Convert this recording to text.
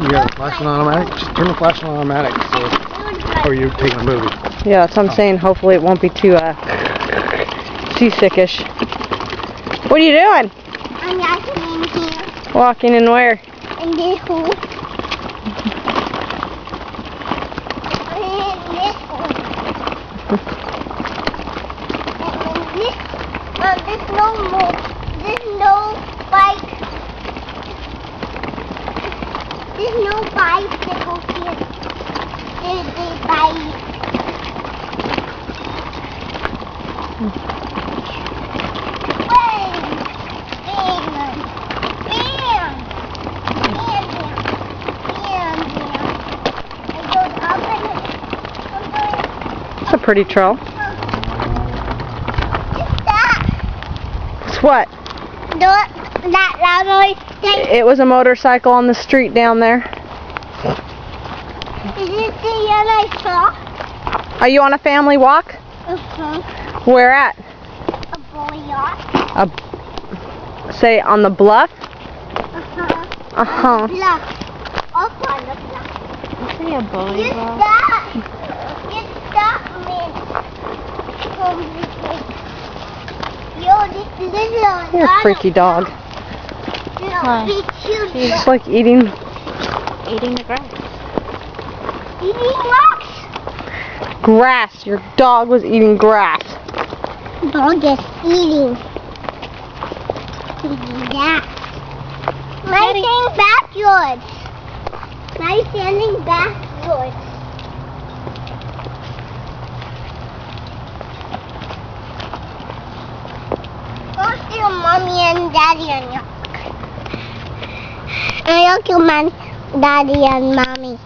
You got a flash on automatic? Just turn the flash on automatic. So, or you're taking a movie. Yeah, that's what I'm saying. Hopefully it won't be too seasick-ish. What are you doing? I'm walking in here. Walking in where? In this hole. In this hole. And there's no more. There's no bike. There's no bicycle here. There's a bike. It's a pretty trail. It's what? That loud noise. It was a motorcycle on the street down there. Is it the one I saw? Are you on a family walk? Where at? A boy yacht. Say on the bluff? Bluff. Up on the bluff. Say a bully Get that. Get that, man. Yo, this little You're a freaky dog. He's just like eating Eating the grass. Eating rocks. grass. Your dog was eating grass. Dog is eating. Eating that. My standing backwards. My standing backwards. Go see your mommy and daddy and you. And look your daddy and mommy.